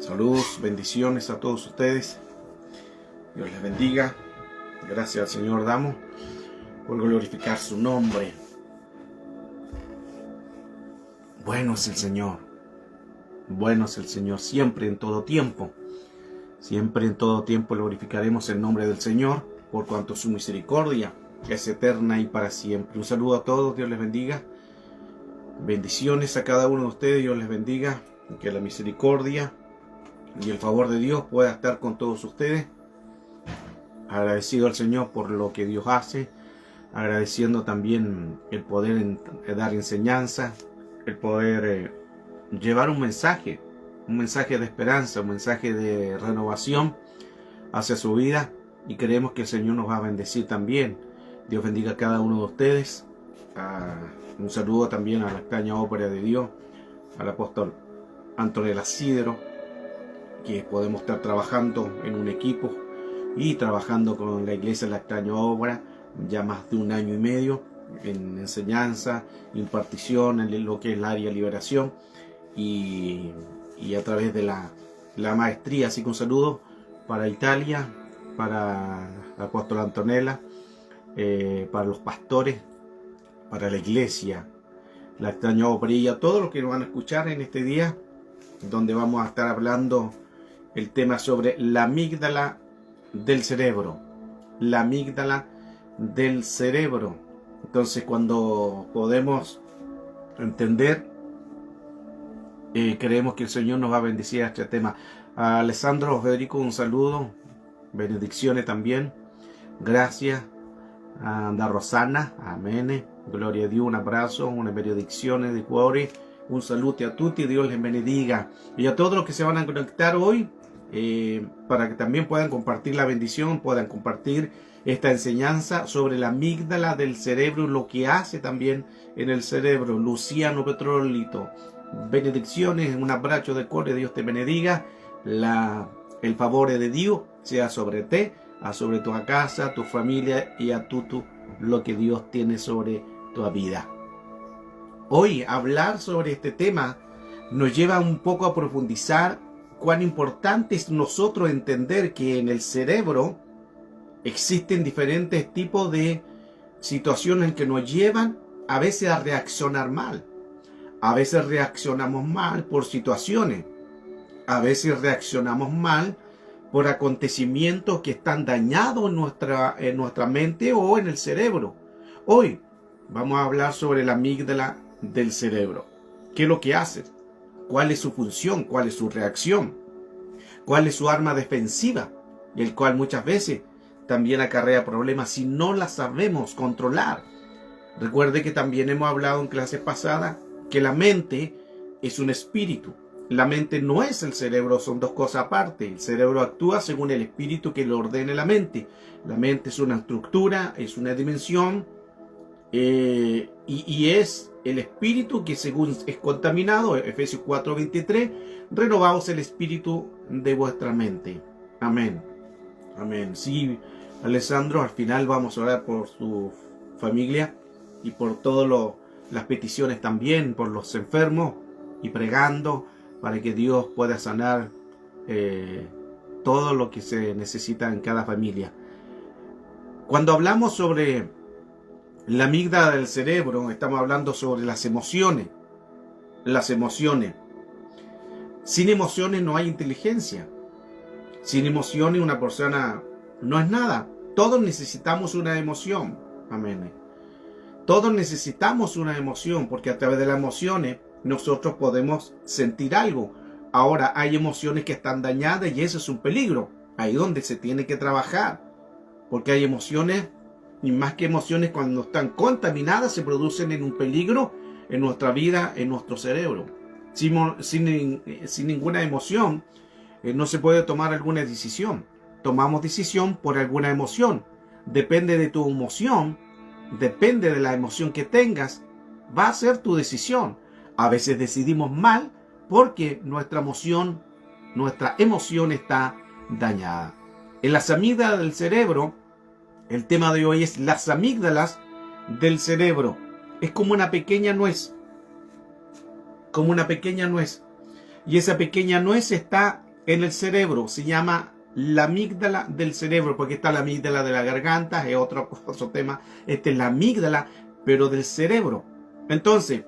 Saludos, bendiciones a todos ustedes. Dios les bendiga. Gracias al Señor damos por glorificar su nombre. Bueno es el Señor. Bueno es el Señor siempre, en todo tiempo. Siempre en todo tiempo glorificaremos el nombre del Señor, por cuanto su misericordia es eterna y para siempre. Un saludo a todos, Dios les bendiga. Bendiciones a cada uno de ustedes, Dios les bendiga. Que la misericordia y el favor de Dios pueda estar con todos ustedes. Agradecido al Señor por lo que Dios hace, agradeciendo también el poder dar enseñanza, el poder llevar un mensaje de esperanza, un mensaje de renovación hacia su vida, y creemos que el Señor nos va a bendecir también. Dios bendiga a cada uno de ustedes. Un saludo también a la extraña obra de Dios, al apóstol Antonella Sidero, que podemos estar trabajando en un equipo y trabajando con la iglesia La Extraña Obra ya más de 1 año y medio en enseñanza, impartición en lo que es el área de liberación y a través de la maestría. Así que un saludo para Italia, para el apóstol Antonella, para los pastores, para la iglesia La Extraña Obra y a todos los que nos van a escuchar en este día, donde vamos a estar hablando el tema sobre la amígdala del cerebro. La amígdala del cerebro. Entonces, cuando podemos entender, creemos que el Señor nos va a bendecir a este tema. A Alessandro Federico, un saludo. Benedicciones también. Gracias. A Anda Rosana. Amén. Gloria a Dios. Un abrazo. Una benedicción de cuore. Un saludo a tutti. Dios les bendiga. Y a todos los que se van a conectar hoy, para que también puedan compartir la bendición, puedan compartir esta enseñanza sobre la amígdala del cerebro, lo que hace también en el cerebro. Luciano Petrolito, benedicciones, un abrazo de cuore, Dios te bendiga. El favor de Dios sea sobre ti, sobre tu casa, tu familia y a todo lo que Dios tiene sobre tu vida. Hoy hablar sobre este tema nos lleva un poco a profundizar cuán importante es nosotros entender que en el cerebro existen diferentes tipos de situaciones que nos llevan a veces a reaccionar mal. A veces reaccionamos mal por situaciones. A veces reaccionamos mal por acontecimientos que están dañados en nuestra mente o en el cerebro. Hoy vamos a hablar sobre la amígdala del cerebro. ¿Qué es lo que hace? ¿Cuál es su función? ¿Cuál es su reacción? ¿Cuál es su arma defensiva? Y el cual muchas veces también acarrea problemas si no la sabemos controlar. Recuerde que también hemos hablado en clases pasadas que la mente es un espíritu. La mente no es el cerebro, son dos cosas aparte. El cerebro actúa según el espíritu que le ordene la mente. La mente es una estructura, es una dimensión, y es el espíritu que según es contaminado, Efesios 4:23, renovaos el espíritu de vuestra mente. Amén. Amén. Sí, Alessandro, al final vamos a orar por su familia y por todas las peticiones también, por los enfermos, y pregando para que Dios pueda sanar todo lo que se necesita en cada familia. Cuando hablamos sobre la amígdala del cerebro, estamos hablando sobre las emociones. Las emociones. Sin emociones no hay inteligencia. Sin emociones una persona no es nada. Todos necesitamos una emoción. Amén. Todos necesitamos una emoción, porque a través de las emociones nosotros podemos sentir algo. Ahora hay emociones que están dañadas y eso es un peligro. Ahí es donde se tiene que trabajar. Porque hay emociones, y más que emociones, cuando están contaminadas se producen en un peligro en nuestra vida, en nuestro cerebro. Sin ninguna emoción no se puede tomar alguna decisión. Tomamos decisión por alguna emoción. Depende de tu emoción, depende de la emoción que tengas, va a ser tu decisión. A veces decidimos mal porque nuestra emoción está dañada. En las amígdalas del cerebro, el tema de hoy es las amígdalas del cerebro. Es como una pequeña nuez. Como una pequeña nuez. Y esa pequeña nuez está en el cerebro. Se llama la amígdala del cerebro, porque está la amígdala de la garganta, es otro tema. Esta es la amígdala, pero del cerebro. Entonces,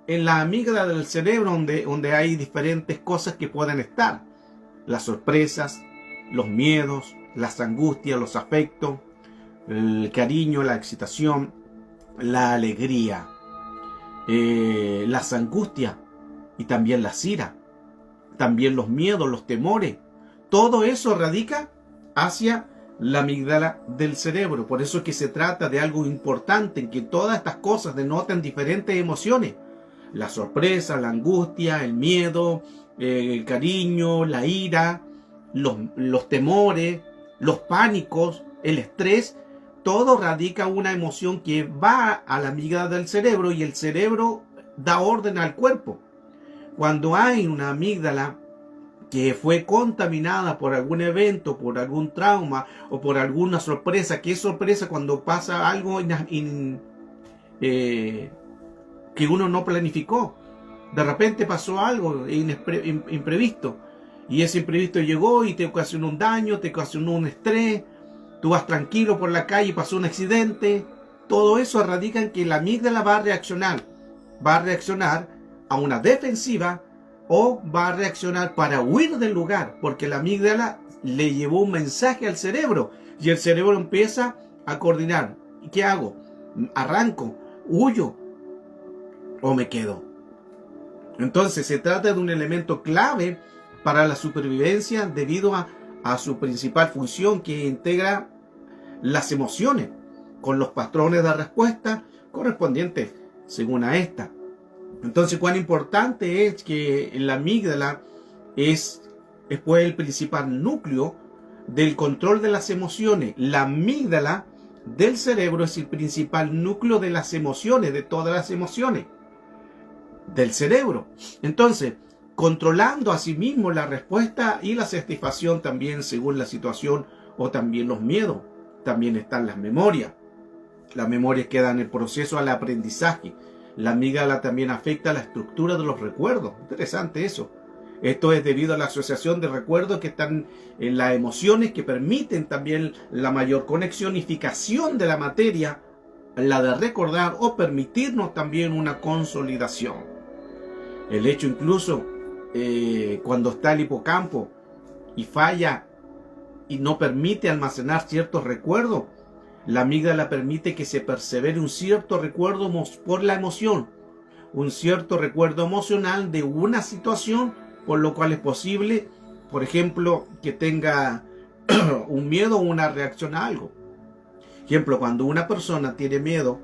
en la amígdala del cerebro donde hay diferentes cosas que pueden estar. Las sorpresas, los miedos, las angustias, los afectos, el cariño, la excitación, la alegría, las angustias y también la ira, también los miedos, los temores. Todo eso radica hacia la amígdala del cerebro. Por eso es que se trata de algo importante, en que todas estas cosas denotan diferentes emociones. La sorpresa, la angustia, el miedo, el cariño, la ira, los temores, los pánicos, el estrés. Todo radica una emoción que va a la amígdala del cerebro, y el cerebro da orden al cuerpo. Cuando hay una amígdala que fue contaminada por algún evento, por algún trauma o por alguna sorpresa, que es sorpresa cuando pasa algo que uno no planificó. De repente pasó algo imprevisto, y ese imprevisto llegó y te ocasionó un daño, te ocasionó un estrés. Tú vas tranquilo por la calle y pasó un accidente. Todo eso radica en que la amígdala va a reaccionar a una defensiva, o va a reaccionar para huir del lugar, porque la amígdala le llevó un mensaje al cerebro, y el cerebro empieza a coordinar. ¿Y qué hago? ¿Arranco? ¿Huyo? ¿O me quedo? Entonces se trata de un elemento clave para la supervivencia, debido a su principal función, que integra las emociones con los patrones de respuesta correspondientes según a esta. Entonces, cuán importante es que la amígdala es pues el principal núcleo del control de las emociones. La amígdala del cerebro es el principal núcleo de las emociones, de todas las emociones del cerebro. Entonces, controlando a sí mismo la respuesta y la satisfacción también según la situación, o también los miedos. También están las memorias. Las memorias que dan el proceso al aprendizaje. La amígdala también afecta la estructura de los recuerdos. Interesante eso. Esto es debido a la asociación de recuerdos que están en las emociones, que permiten también la mayor conexión y fijación de la materia, la de recordar, o permitirnos también una consolidación. El hecho incluso cuando está el hipocampo y falla y no permite almacenar ciertos recuerdos, la amígdala permite que se persevere un cierto recuerdo por la emoción, un cierto recuerdo emocional de una situación, por lo cual es posible, por ejemplo, que tenga un miedo o una reacción a algo. Ejemplo, cuando una persona tiene miedo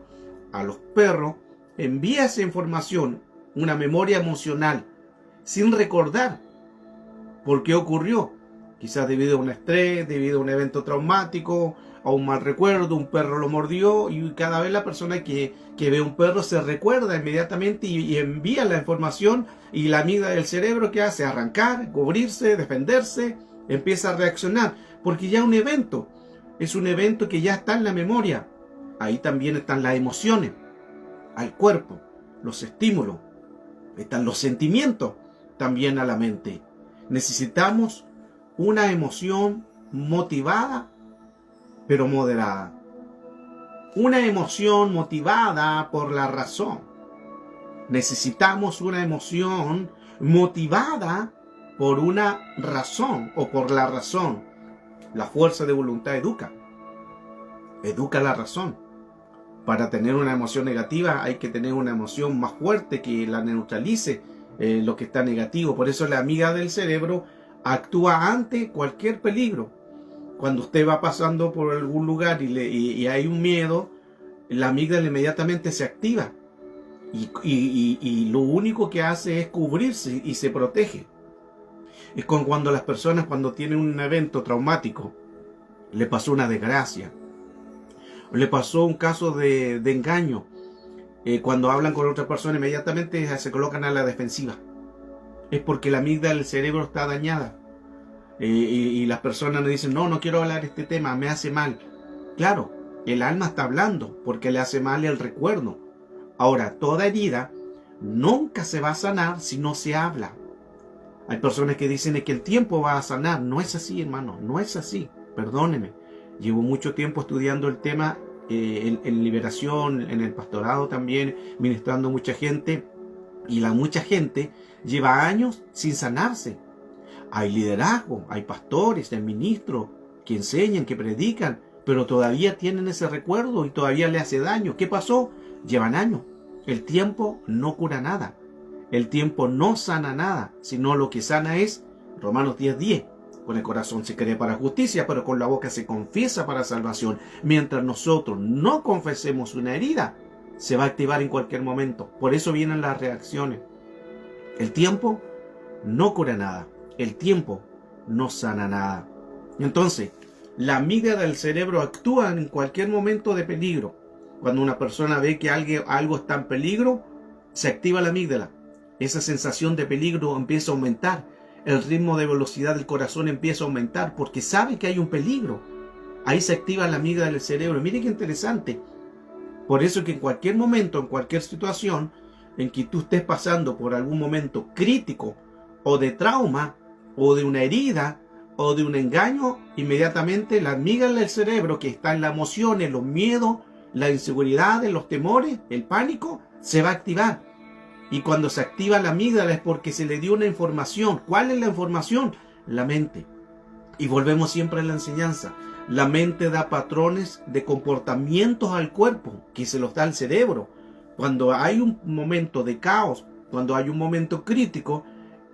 a los perros, envía esa información, una memoria emocional, sin recordar por qué ocurrió. Quizás debido a un estrés, debido a un evento traumático, a un mal recuerdo, un perro lo mordió, y cada vez la persona que ve un perro se recuerda inmediatamente y envía la información, y la amígdala del cerebro, que hace arrancar, cubrirse, defenderse, empieza a reaccionar, porque ya un evento es un evento que ya está en la memoria. Ahí también están las emociones, al cuerpo, los estímulos, están los sentimientos también a la mente. Necesitamos una emoción motivada pero moderada. Una emoción motivada por la razón. Necesitamos una emoción motivada por una razón, o por la razón. La fuerza de voluntad educa la razón. Para tener una emoción negativa hay que tener una emoción más fuerte que la neutralice lo que está negativo. Por eso la amígdala del cerebro actúa ante cualquier peligro. Cuando usted va pasando por algún lugar y hay un miedo, la amígdala inmediatamente se activa. Y lo único que hace es cubrirse y se protege. Es como cuando las personas, cuando tienen un evento traumático, le pasó una desgracia, le pasó un caso de engaño, cuando hablan con otra persona inmediatamente se colocan a la defensiva. Es porque la amígdala del cerebro está dañada. Y las personas le dicen, no quiero hablar de este tema, me hace mal. Claro, el alma está hablando porque le hace mal el recuerdo. Ahora, toda herida nunca se va a sanar si no se habla. Hay personas que dicen que el tiempo va a sanar. No es así, hermano, no es así. Perdóneme. Llevo mucho tiempo estudiando el tema en liberación, en el pastorado también, ministrando a mucha gente. Y la mucha gente lleva años sin sanarse. Hay liderazgo, hay pastores, hay ministros que enseñan, que predican, pero todavía tienen ese recuerdo y todavía le hace daño. ¿Qué pasó? Llevan años. El tiempo no cura nada. El tiempo no sana nada, sino lo que sana es Romanos 10:10. Con el corazón se cree para justicia, pero con la boca se confiesa para salvación. Mientras nosotros no confesemos una herida, se va a activar en cualquier momento. Por eso vienen las reacciones. El tiempo no cura nada. El tiempo no sana nada. Entonces, la amígdala del cerebro actúa en cualquier momento de peligro. Cuando una persona ve que algo está en peligro, se activa la amígdala. Esa sensación de peligro empieza a aumentar. El ritmo de velocidad del corazón empieza a aumentar porque sabe que hay un peligro. Ahí se activa la amígdala del cerebro. Mire qué interesante. Por eso que en cualquier momento, en cualquier situación en que tú estés pasando por algún momento crítico o de trauma o de una herida o de un engaño, inmediatamente la amígdala del cerebro, que está en las emociones, los miedos, las inseguridades, los temores, el pánico, se va a activar. Y cuando se activa la amígdala es porque se le dio una información. ¿Cuál es la información? La mente. Y volvemos siempre a la enseñanza. La mente da patrones de comportamientos al cuerpo, que se los da al cerebro. Cuando hay un momento de caos, cuando hay un momento crítico,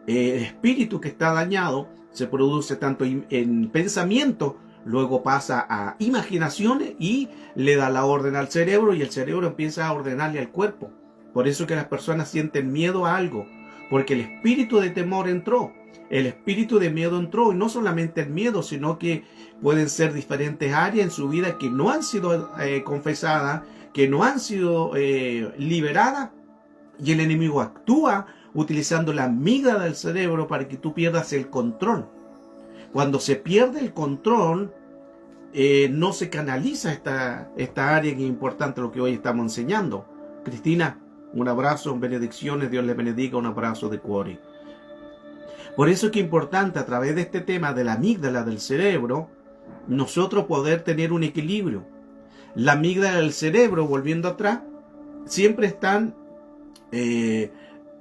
el espíritu que está dañado se produce tanto en pensamiento, luego pasa a imaginaciones y le da la orden al cerebro y el cerebro empieza a ordenarle al cuerpo. Por eso que las personas sienten miedo a algo, porque el espíritu de temor entró, el espíritu de miedo entró, y no solamente el miedo, sino que pueden ser diferentes áreas en su vida que no han sido confesadas, que no han sido liberadas, y el enemigo actúa utilizando la amígdala del cerebro para que tú pierdas el control. Cuando se pierde el control, no se canaliza esta área que es importante, lo que hoy estamos enseñando. Cristina, un abrazo, benedicciones, Dios les bendiga, un abrazo de cuore. Por eso es que es importante a través de este tema de la amígdala del cerebro, nosotros poder tener un equilibrio. La amígdala del cerebro, volviendo atrás, siempre están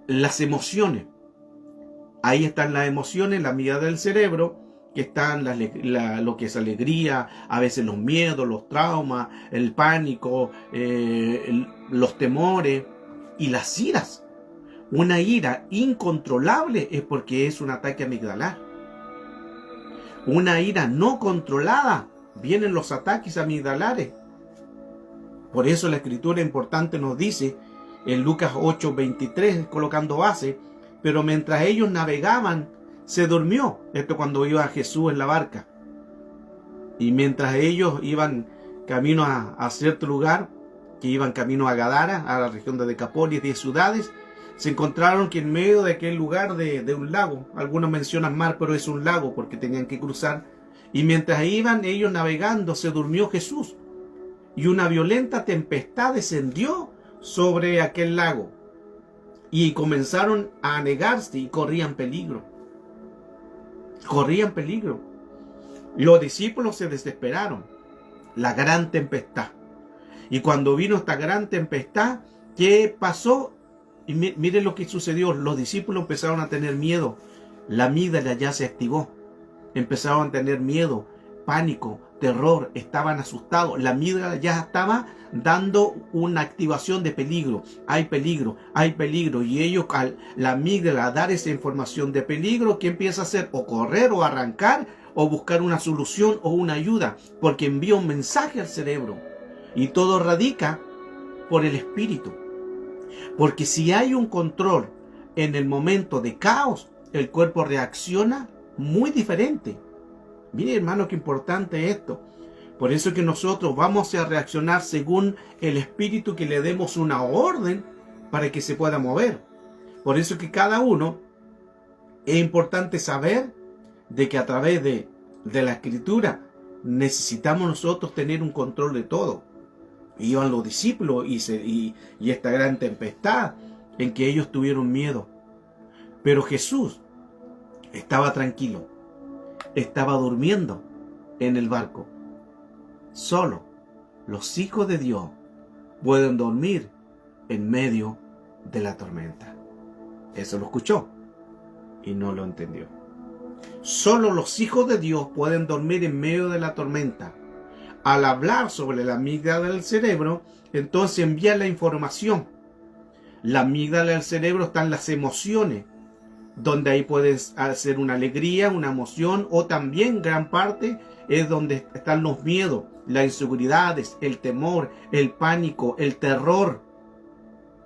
las emociones. Ahí están las emociones, la amígdala del cerebro, que están lo que es alegría, a veces los miedos, los traumas, el pánico, los temores y las iras. Una ira incontrolable es porque es un ataque amigdalar. Una ira no controlada, vienen los ataques amigdalares. Por eso la escritura importante nos dice en Lucas 8:23, colocando base, pero mientras ellos navegaban, se durmió. Esto cuando iba Jesús en la barca. Y mientras ellos iban camino a cierto lugar, que iban camino a Gadara, a la región de Decápolis, 10 ciudades, se encontraron que en medio de aquel lugar de un lago, algunos mencionan mar, pero es un lago porque tenían que cruzar, y mientras iban ellos navegando, se durmió Jesús, y una violenta tempestad descendió sobre aquel lago, y comenzaron a anegarse y corrían peligro. Corrían peligro. Los discípulos se desesperaron. La gran tempestad. Y cuando vino esta gran tempestad, ¿qué pasó? Y miren lo que sucedió. Los discípulos empezaron a tener miedo. La amígdala ya se activó. Empezaron a tener miedo, pánico, terror. Estaban asustados. La amígdala ya estaba dando una activación de peligro. Hay peligro, hay peligro. Y ellos, al la amígdala dar esa información de peligro, ¿qué empieza a hacer? O correr, o arrancar, o buscar una solución o una ayuda. Porque envía un mensaje al cerebro. Y todo radica por el espíritu. Porque si hay un control en el momento de caos, el cuerpo reacciona muy diferente. Mire, hermano, qué importante es esto. Por eso es que nosotros vamos a reaccionar según el espíritu, que le demos una orden para que se pueda mover. Por eso es que cada uno es importante saber de que a través de la escritura necesitamos nosotros tener un control de todo. Iban los discípulos y esta gran tempestad en que ellos tuvieron miedo. Pero Jesús estaba tranquilo, estaba durmiendo en el barco. Solo los hijos de Dios pueden dormir en medio de la tormenta. Eso lo escuchó y no lo entendió. Solo los hijos de Dios pueden dormir en medio de la tormenta. Al hablar sobre la amígdala del cerebro, entonces envía la información. La amígdala del cerebro están las emociones, donde ahí puedes hacer una alegría, una emoción, o también gran parte es donde están los miedos, las inseguridades, el temor, el pánico, el terror.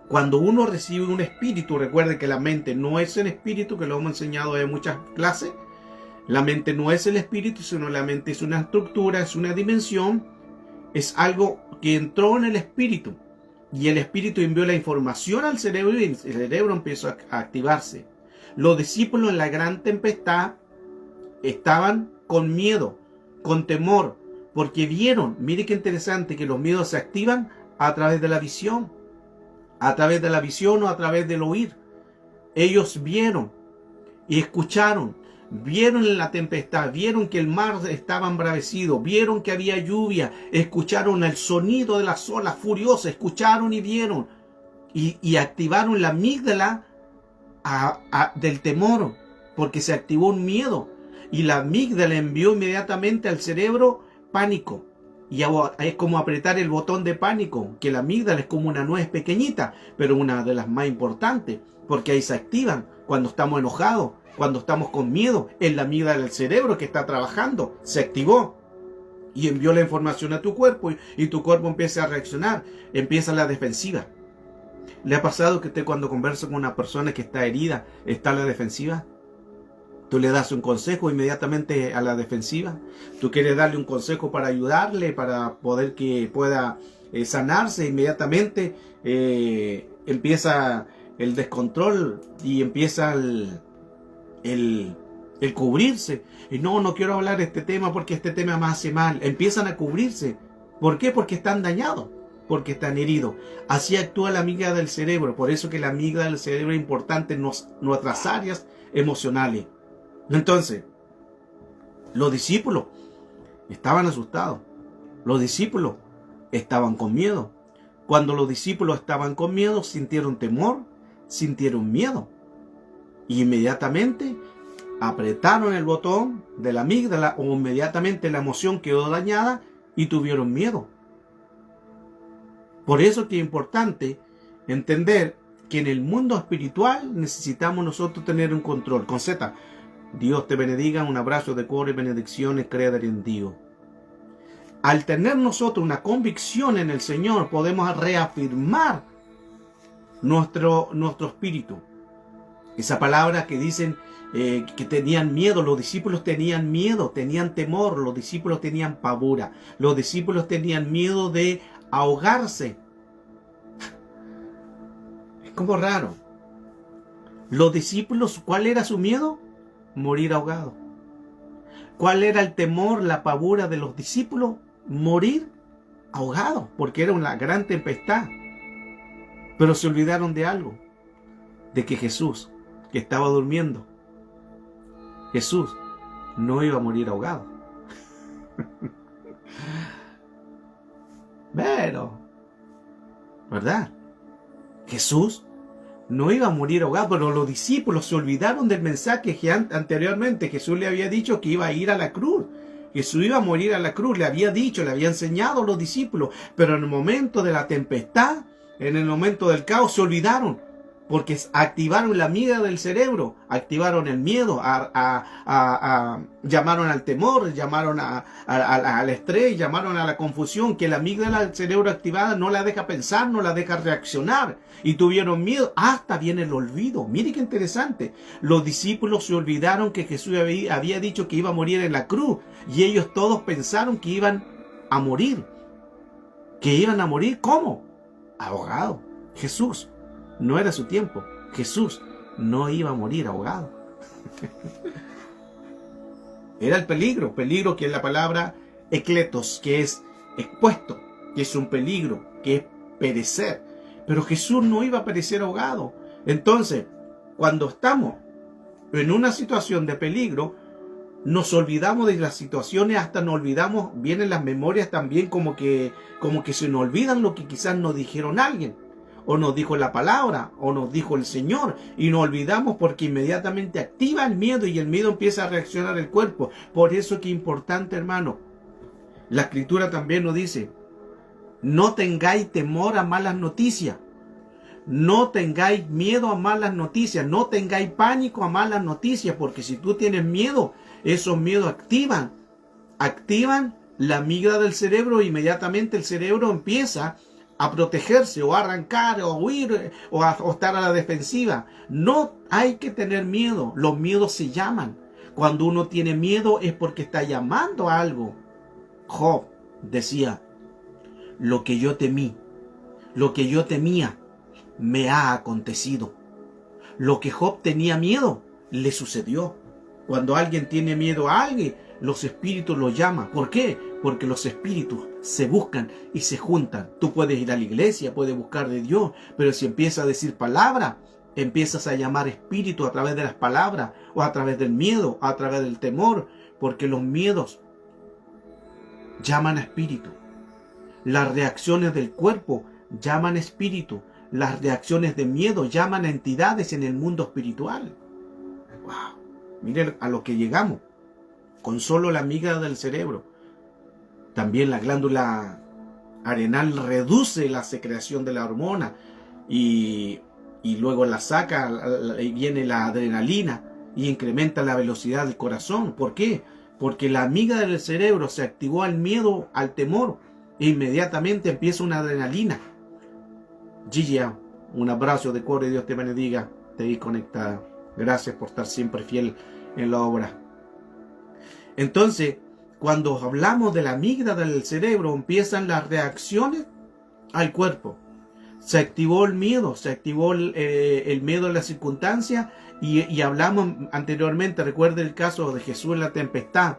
Cuando uno recibe un espíritu, recuerde que la mente no es el espíritu, que lo hemos enseñado en muchas clases. La mente no es el espíritu, sino la mente es una estructura, es una dimensión, es algo que entró en el espíritu. Y el espíritu envió la información al cerebro y el cerebro empezó a activarse. Los discípulos en la gran tempestad estaban con miedo, con temor, porque vieron, mire qué interesante, que los miedos se activan a través de la visión. A través de la visión o a través del oír. Ellos vieron y escucharon. Vieron en la tempestad, vieron que el mar estaba embravecido, vieron que había lluvia, escucharon el sonido de las olas furiosas, escucharon y vieron. Y activaron la amígdala del temor, porque se activó un miedo. Y la amígdala envió inmediatamente al cerebro pánico. Y es como apretar el botón de pánico, que la amígdala es como una nuez pequeñita, pero una de las más importantes, porque ahí se activan cuando estamos enojados, cuando estamos con miedo. Es la amígdala del cerebro que está trabajando, se activó y envió la información a tu cuerpo y tu cuerpo empieza a reaccionar, empieza la defensiva. ¿Le ha pasado que usted cuando conversa con una persona que está herida, está a la defensiva? Tú le das un consejo inmediatamente a la defensiva. Tú quieres darle un consejo para ayudarle, para poder que pueda sanarse inmediatamente. Empieza el descontrol y empieza el cubrirse. Y no quiero hablar de este tema porque este tema me hace mal. Empiezan a cubrirse. ¿Por qué? Porque están dañados, porque están heridos. Así actúa la amígdala del cerebro. Por eso que la amígdala del cerebro es importante en nuestras áreas emocionales. Entonces, los discípulos estaban asustados. Los discípulos estaban con miedo. Cuando los discípulos estaban con miedo, sintieron temor, sintieron miedo. Y inmediatamente apretaron el botón de la amígdala o inmediatamente la emoción quedó dañada y tuvieron miedo. Por eso que es importante entender que en el mundo espiritual necesitamos nosotros tener un control. Con Z. Dios te bendiga, un abrazo de coro y benedicciones, creer en Dios. Al tener nosotros una convicción en el Señor, podemos reafirmar nuestro espíritu. Esa palabra que dicen que tenían miedo, los discípulos tenían miedo, tenían temor, los discípulos tenían pavura, los discípulos tenían miedo de ahogarse. Es como raro. Los discípulos, ¿cuál era su miedo? Morir ahogado. ¿Cuál era el temor, la pavura de los discípulos? Morir ahogado, porque era una gran tempestad. Pero se olvidaron de algo, de que Jesús, que estaba durmiendo, Jesús no iba a morir ahogado. Pero, ¿verdad? Jesús no iba a morir ahogado, pero los discípulos se olvidaron del mensaje que anteriormente Jesús le había dicho que iba a ir a la cruz. Jesús iba a morir a la cruz, le había dicho, le había enseñado a los discípulos, pero en el momento de la tempestad, en el momento del caos, se olvidaron, porque activaron la amígdala del cerebro, activaron el miedo, llamaron al temor, llamaron al estrés, llamaron a la confusión, que la amígdala del cerebro activada no la deja pensar, no la deja reaccionar, y tuvieron miedo, hasta viene el olvido. Mire qué interesante, los discípulos se olvidaron que Jesús había dicho que iba a morir en la cruz, y ellos todos pensaron que iban a morir. ¿Que iban a morir? ¿Cómo? Ahogado. Jesús. No era su tiempo. Jesús no iba a morir ahogado. Era el peligro que es la palabra ekletos, que es expuesto, que es un peligro, que es perecer. Pero Jesús no iba a perecer ahogado. Entonces, cuando estamos en una situación de peligro, nos olvidamos de las situaciones, hasta nos olvidamos, vienen las memorias también como que se nos olvidan lo que quizás nos dijeron alguien, o nos dijo la palabra, o nos dijo el Señor, y nos olvidamos porque inmediatamente activa el miedo y el miedo empieza a reaccionar el cuerpo. Por eso que es importante, hermano, la Escritura también nos dice, no tengáis temor a malas noticias. No tengáis miedo a malas noticias, no tengáis pánico a malas noticias, porque si tú tienes miedo, esos miedos activan la amígdala del cerebro, e inmediatamente el cerebro empieza a protegerse, o a arrancar, o a huir, o a estar a la defensiva. No hay que tener miedo, los miedos se llaman. Cuando uno tiene miedo es porque está llamando a algo. Job decía, lo que yo temí, lo que yo temía, me ha acontecido. Lo que Job tenía miedo, le sucedió. Cuando alguien tiene miedo a alguien, los espíritus lo llaman. ¿Por qué? Porque los espíritus se buscan y se juntan. Tú puedes ir a la iglesia, puedes buscar de Dios, pero si empiezas a decir palabras, empiezas a llamar espíritu a través de las palabras, o a través del miedo, a través del temor, porque los miedos llaman a espíritu. Las reacciones del cuerpo llaman a espíritu. Las reacciones de miedo llaman a entidades en el mundo espiritual. ¡Wow! Miren a lo que llegamos. Con solo la amígdala del cerebro. También la glándula adrenal reduce la secreción de la hormona. Y luego la saca, y viene la adrenalina y incrementa la velocidad del corazón. ¿Por qué? Porque la amígdala del cerebro se activó al miedo, al temor. E inmediatamente empieza una adrenalina. Gigia, un abrazo de cuore, Dios te bendiga, te vi conectada. Gracias por estar siempre fiel en la obra. Entonces, cuando hablamos de la amígdala del cerebro, empiezan las reacciones al cuerpo. Se activó el miedo, se activó el miedo a la circunstancia, y hablamos anteriormente, recuerda el caso de Jesús en la tempestad,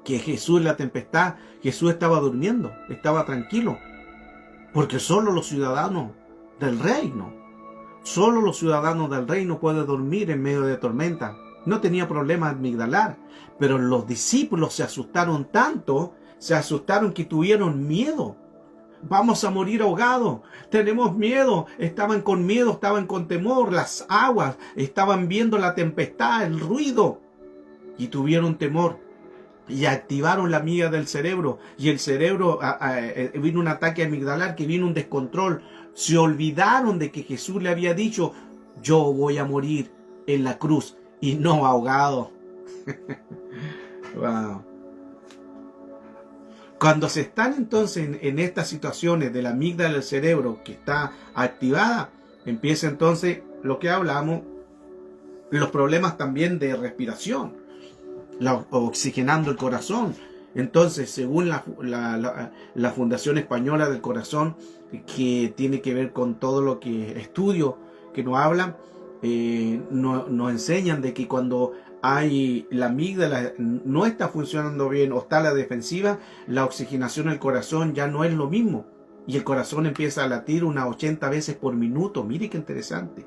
que Jesús en la tempestad, Jesús estaba durmiendo, estaba tranquilo. Porque solo los ciudadanos del reino, solo los ciudadanos del reino pueden dormir en medio de tormenta. No tenía problema amigdalar, pero los discípulos se asustaron tanto, se asustaron que tuvieron miedo. Vamos a morir ahogados, tenemos miedo. Estaban con miedo, estaban con temor, las aguas, estaban viendo la tempestad, el ruido, y tuvieron temor. Y activaron la amígdala del cerebro. Y el cerebro, vino un ataque amigdalar, que vino un descontrol. Se olvidaron de que Jesús le había dicho, yo voy a morir en la cruz y no ahogado. Wow. Cuando se están entonces en estas situaciones de la amígdala del cerebro que está activada, empieza entonces lo que hablamos, los problemas también de respiración. Oxigenando el corazón. Entonces, según la Fundación Española del Corazón, que tiene que ver con todo lo que estudio que nos hablan, nos enseñan de que cuando hay la amígdala no está funcionando bien, o está a la defensiva, la oxigenación del corazón ya no es lo mismo, y el corazón empieza a latir unas 80 veces por minuto. Mire qué interesante,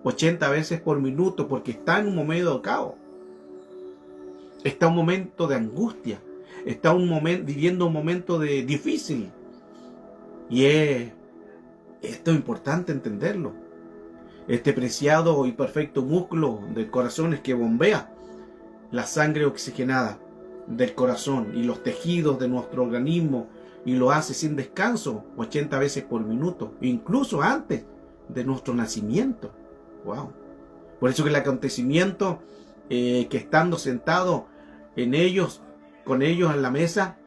80 veces por minuto, porque está en un momento de caos. Está un momento de angustia, está viviendo un momento difícil. Y esto es importante entenderlo. Este preciado y perfecto músculo del corazón es que bombea la sangre oxigenada del corazón y los tejidos de nuestro organismo, y lo hace sin descanso 80 veces por minuto, incluso antes de nuestro nacimiento. Wow. Por eso que el acontecimiento, que estando sentado con ellos en la mesa,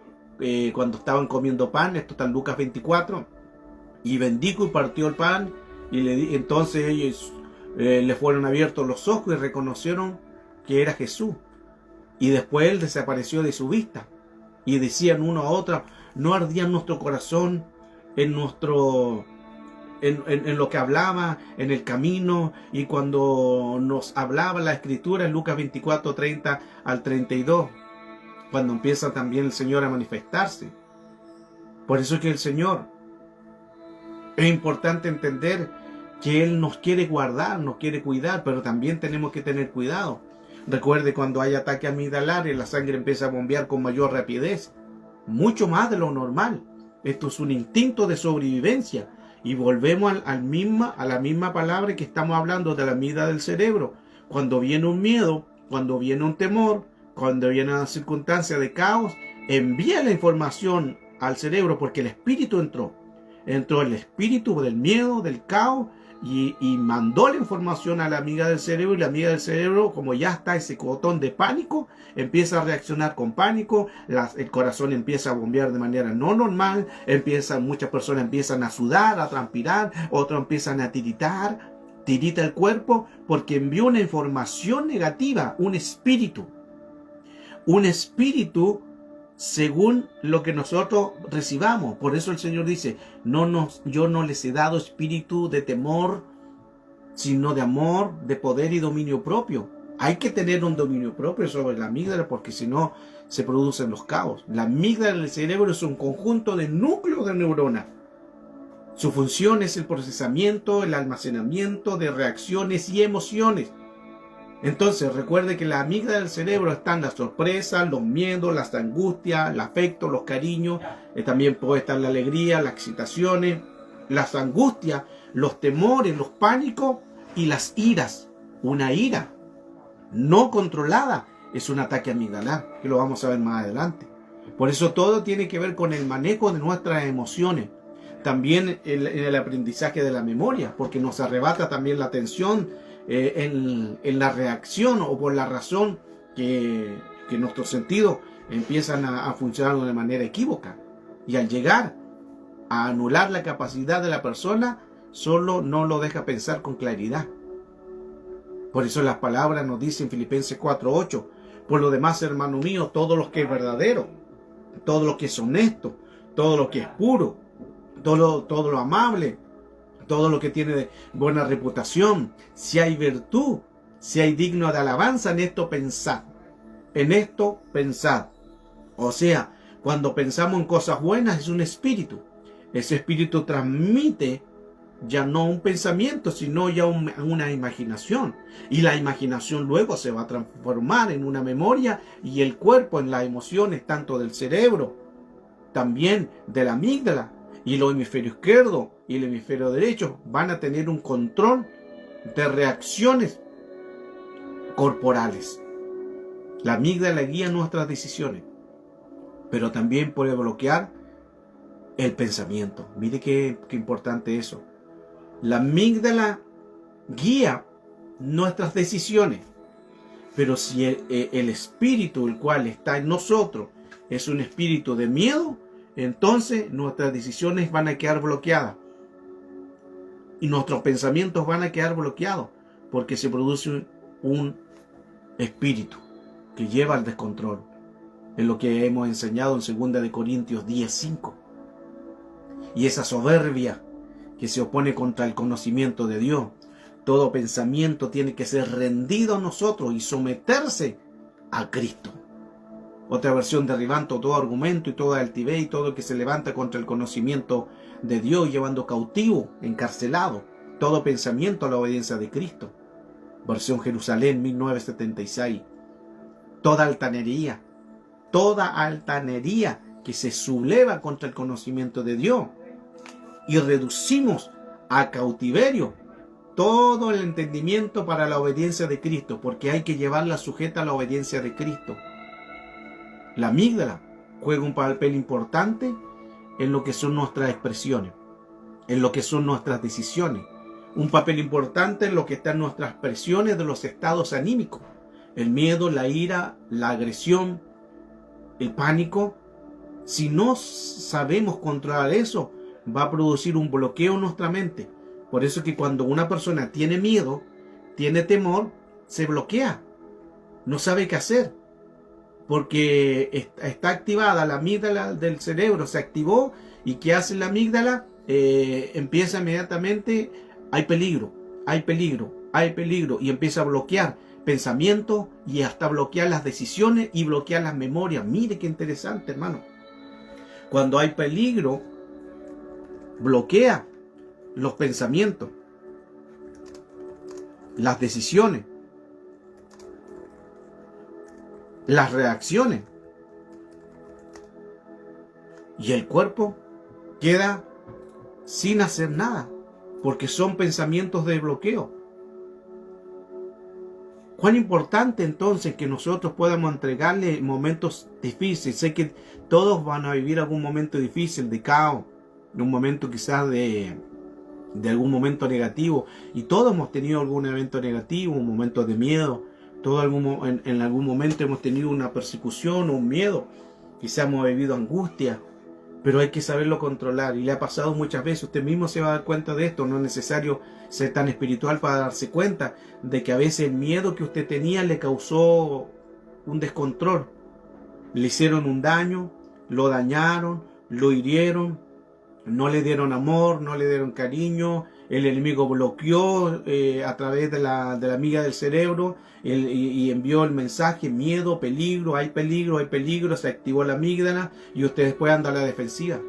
cuando estaban comiendo pan, esto está en Lucas 24, y bendijo y partió el pan, y entonces ellos le fueron abiertos los ojos y reconocieron que era Jesús, y después él desapareció de su vista, y decían uno a otro, no ardía nuestro corazón en lo que hablaba en el camino, y cuando nos hablaba la Escritura en Lucas 24, 30 al 32, cuando empieza también el Señor a manifestarse. Por eso es que el Señor, es importante entender que Él nos quiere guardar, nos quiere cuidar, pero también tenemos que tener cuidado. Recuerde cuando hay ataque amigdalario, la sangre empieza a bombear con mayor rapidez, mucho más de lo normal. Esto es un instinto de sobrevivencia. Y volvemos a la misma palabra que estamos hablando de la amígdala del cerebro. Cuando viene un miedo, cuando viene un temor, cuando viene una circunstancia de caos, envía la información al cerebro porque el espíritu entró. Entró el espíritu del miedo, del caos, y mandó la información a la amígdala del cerebro, y la amígdala del cerebro, como ya está ese botón de pánico, empieza a reaccionar con pánico, el corazón empieza a bombear de manera no normal, muchas personas empiezan a sudar, a transpirar, otros empiezan a tirita el cuerpo, porque envió una información negativa, un espíritu según lo que nosotros recibamos. Por eso el Señor dice, yo no les he dado espíritu de temor, sino de amor, de poder y dominio propio. Hay que tener un dominio propio sobre la amígdala, porque si no se producen los caos. La amígdala del cerebro es un conjunto de núcleos de neuronas. Su función es el procesamiento, el almacenamiento de reacciones y emociones. Entonces recuerde que la amígdala del cerebro están las sorpresas, los miedos, las angustias, el afecto, los cariños, también puede estar la alegría, las excitaciones, las angustias, los temores, los pánicos y las iras. Una ira no controlada es un ataque amigdalar, que lo vamos a ver más adelante. Por eso todo tiene que ver con el manejo de nuestras emociones. También en el aprendizaje de la memoria, porque nos arrebata también la atención en la reacción o por la razón que nuestros sentidos empiezan a funcionar de manera equívoca. Y al llegar a anular la capacidad de la persona, solo no lo deja pensar con claridad. Por eso las palabras nos dicen Filipenses 4:8, por lo demás, hermano mío, todo lo que es verdadero, todo lo que es honesto, todo lo que es puro, todo lo amable, todo lo que tiene de buena reputación, si hay virtud, si hay digno de alabanza, en esto pensad. En esto pensad. O sea, cuando pensamos en cosas buenas es un espíritu. Ese espíritu transmite ya no un pensamiento, sino ya una imaginación. Y la imaginación luego se va a transformar en una memoria, y el cuerpo en las emociones, tanto del cerebro, también de la amígdala, y el hemisferio izquierdo y el hemisferio derecho van a tener un control de reacciones corporales. La amígdala guía nuestras decisiones, pero también puede bloquear el pensamiento. Mire qué importante eso. La amígdala guía nuestras decisiones, pero si el espíritu, el cual está en nosotros, es un espíritu de miedo, entonces nuestras decisiones van a quedar bloqueadas y nuestros pensamientos van a quedar bloqueados, porque se produce un espíritu que lleva al descontrol. Es lo que hemos enseñado en 2 Corintios 10:5. Y esa soberbia que se opone contra el conocimiento de Dios. Todo pensamiento tiene que ser rendido a nosotros y someterse a Cristo. Otra versión, derribando todo argumento y toda altivez y todo que se levanta contra el conocimiento de Dios, llevando cautivo, encarcelado, todo pensamiento a la obediencia de Cristo. Versión Jerusalén 1976. Toda altanería que se subleva contra el conocimiento de Dios, y reducimos a cautiverio todo el entendimiento para la obediencia de Cristo, porque hay que llevarla sujeta a la obediencia de Cristo. La amígdala juega un papel importante en lo que son nuestras expresiones, en lo que son nuestras decisiones, un papel importante en lo que están nuestras expresiones de los estados anímicos, el miedo, la ira, la agresión, el pánico. Si no sabemos controlar eso, va a producir un bloqueo en nuestra mente. Por eso es que cuando una persona tiene miedo, tiene temor, se bloquea, no sabe qué hacer, porque está activada la amígdala del cerebro, se activó. ¿Y qué hace la amígdala? Empieza inmediatamente, hay peligro, y empieza a bloquear pensamientos y hasta bloquear las decisiones y bloquear las memorias. Mire qué interesante, hermano. Cuando hay peligro, bloquea los pensamientos las decisiones, las reacciones. Y el cuerpo queda sin hacer nada, porque son pensamientos de bloqueo. Cuán importante entonces que nosotros podamos entregarle momentos difíciles. Sé que todos van a vivir algún momento difícil, de caos, un momento quizás de algún momento negativo, y todos hemos tenido algún evento negativo, un momento de miedo, en algún momento hemos tenido una persecución o un miedo, quizás hemos vivido angustia, pero hay que saberlo controlar, y le ha pasado muchas veces. Usted mismo se va a dar cuenta de esto. No es necesario ser tan espiritual para darse cuenta de que a veces el miedo que usted tenía le causó un descontrol, le hicieron un daño, lo dañaron, lo hirieron, no le dieron amor, no le dieron cariño, el enemigo bloqueó a través de la amiga del cerebro y envió el mensaje: miedo, peligro, hay peligro, se activó la amígdala y usted después anda a la defensiva.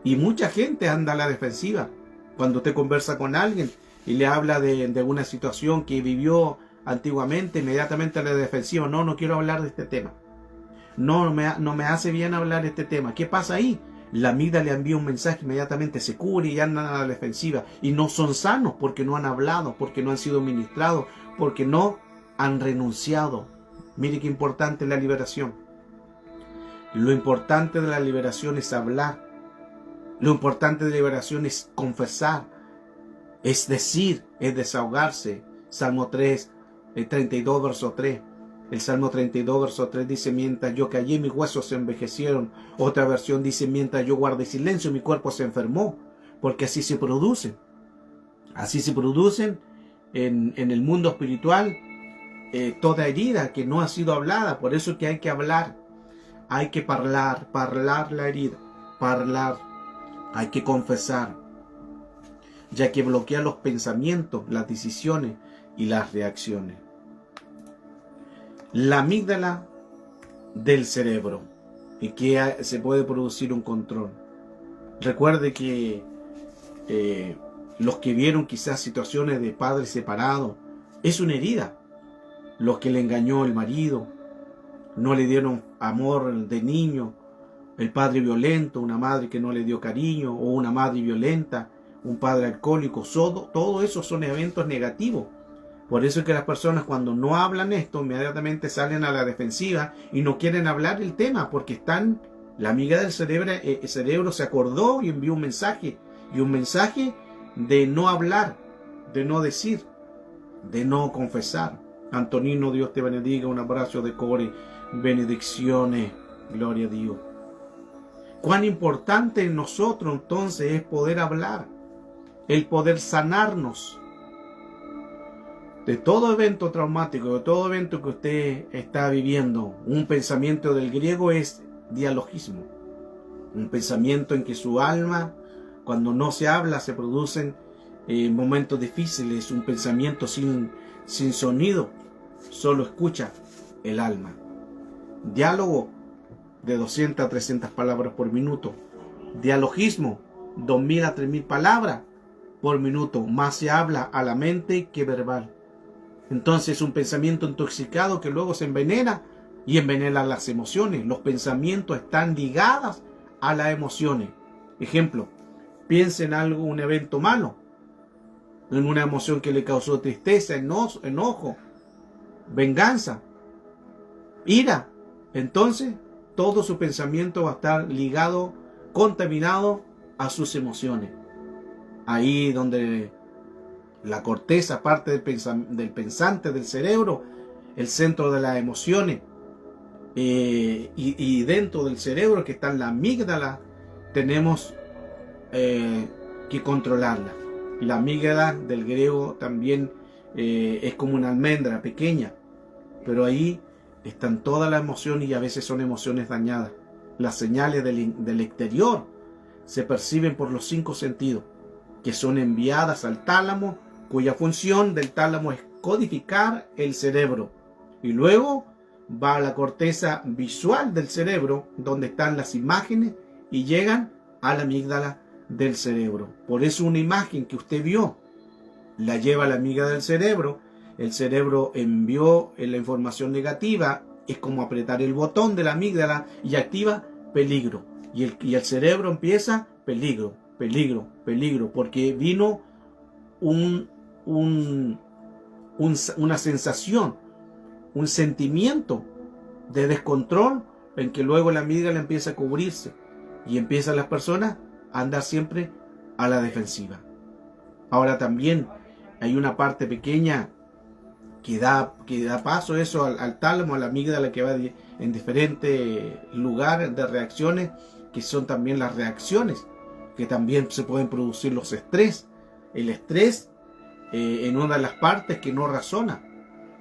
Y mucha gente anda a la defensiva. Cuando usted conversa con alguien y le habla de una situación que vivió antiguamente, inmediatamente a la defensiva: no quiero hablar de este tema. No me hace bien hablar de este tema. ¿Qué pasa ahí? La amígdala le envía un mensaje, inmediatamente se cubre y andan a la defensiva. Y no son sanos porque no han hablado, porque no han sido ministrados, porque no han renunciado. Mire qué importante es la liberación. Lo importante de la liberación es hablar. Lo importante de la liberación es confesar. Es decir, es desahogarse. Salmo 32, verso 3. El Salmo 32, verso 3 dice: mientras yo callé, mis huesos se envejecieron. Otra versión dice: mientras yo guardé silencio, mi cuerpo se enfermó. Porque así se producen. Así se producen en el mundo espiritual toda herida que no ha sido hablada. Por eso que hay que hablar. Hay que parlar la herida. Parlar. Hay que confesar. Ya que bloquea los pensamientos, las decisiones y las reacciones. La amígdala del cerebro, y que se puede producir un control. Recuerde que los que vieron quizás situaciones de padres separados, es una herida. Los que le engañó el marido, no le dieron amor de niño, el padre violento, una madre que no le dio cariño, o una madre violenta, un padre alcohólico, todo eso son eventos negativos. Por eso es que las personas, cuando no hablan esto, inmediatamente salen a la defensiva y no quieren hablar el tema, porque la amiga del cerebro, el cerebro se acordó y envió un mensaje de no hablar, de no decir, de no confesar. Antonino, Dios te bendiga, un abrazo de core, benedicciones, gloria a Dios. Cuán importante en nosotros entonces es poder hablar, el poder sanarnos de todo evento traumático, de todo evento que usted está viviendo. Un pensamiento del griego es dialogismo. Un pensamiento en que su alma, cuando no se habla, se producen momentos difíciles. Un pensamiento sin sonido, solo escucha el alma. Diálogo de 200 a 300 palabras por minuto. Dialogismo, 2000 a 3000 palabras por minuto. Más se habla a la mente que verbal. Entonces, un pensamiento intoxicado que luego se envenena y envenena las emociones. Los pensamientos están ligados a las emociones. Ejemplo, piensa en algo, un evento malo, en una emoción que le causó tristeza, enojo, venganza, ira. Entonces, todo su pensamiento va a estar ligado, contaminado a sus emociones. Ahí donde la corteza, parte del pensante, del cerebro, el centro de las emociones, y dentro del cerebro, que está en la amígdala, tenemos que controlarla. La amígdala del griego también es como una almendra pequeña, pero ahí están todas las emociones, y a veces son emociones dañadas. Las señales del exterior se perciben por los 5 sentidos, que son enviadas al tálamo, cuya función del tálamo es codificar el cerebro, y luego va a la corteza visual del cerebro, donde están las imágenes, y llegan a la amígdala del cerebro. Por eso una imagen que usted vio la lleva a la amígdala del cerebro. El cerebro envió la información negativa, es como apretar el botón de la amígdala y activa peligro. Y el cerebro empieza peligro, peligro, peligro, porque vino una sensación, un sentimiento de descontrol en que luego la amígdala empieza a cubrirse y empiezan las personas a andar siempre a la defensiva. Ahora también hay una parte pequeña que da paso eso al tálamo, a la amígdala, que va en diferentes lugares de reacciones, que son también las reacciones, que también se pueden producir los estrés. El estrés en una de las partes que no razona.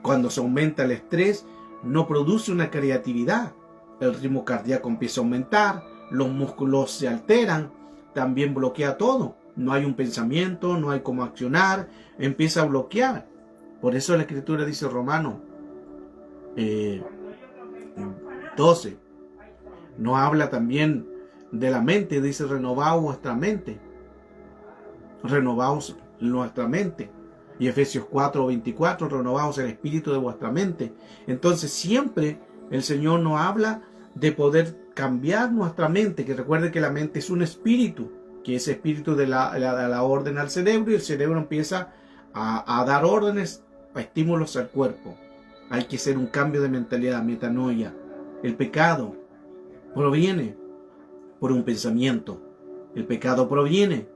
Cuando se aumenta el estrés, no produce una creatividad. El ritmo cardíaco empieza a aumentar, los músculos se alteran, también bloquea todo. No hay un pensamiento, no hay cómo accionar, empieza a bloquear. Por eso la Escritura dice, Romanos 12, no habla también de la mente, dice renovaos vuestra mente. Renovaos nuestra mente. Y Efesios 4:24, renovaos el espíritu de vuestra mente. Entonces siempre el Señor nos habla de poder cambiar nuestra mente, que recuerde que la mente es un espíritu, que ese espíritu de la orden al cerebro, y el cerebro empieza a dar órdenes, a estímulos al cuerpo. Hay que hacer un cambio de mentalidad, metanoia. El pecado proviene por un pensamiento. El pecado proviene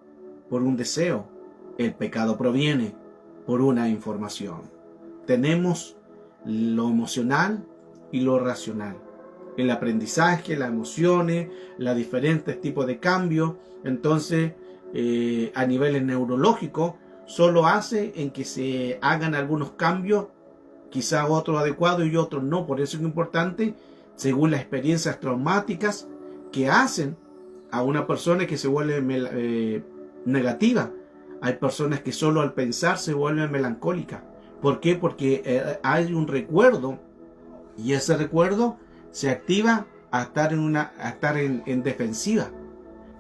por un deseo. El pecado proviene por una información. Tenemos lo emocional y lo racional. El aprendizaje, las emociones, los diferentes tipos de cambios. Entonces, a niveles neurológicos, solo hace en que se hagan algunos cambios, quizá otros adecuados y otros no. Por eso es importante, según las experiencias traumáticas que hacen a una persona que se vuelve negativa. Hay personas que solo al pensar se vuelven melancólicas. ¿Por qué? Porque hay un recuerdo y ese recuerdo se activa a estar en defensiva.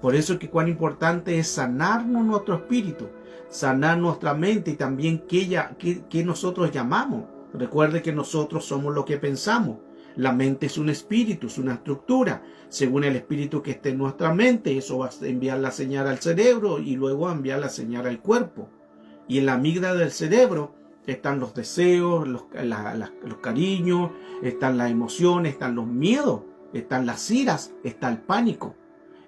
Por eso es que cuán importante es sanarnos nuestro espíritu, sanar nuestra mente y también que nosotros llamamos. Recuerde que nosotros somos lo que pensamos. La mente es un espíritu, es una estructura. Según el espíritu que esté en nuestra mente, eso va a enviar la señal al cerebro y luego a enviar la señal al cuerpo. Y en la amígdala del cerebro están los deseos, los cariños, están las emociones, están los miedos, están las iras, está el pánico.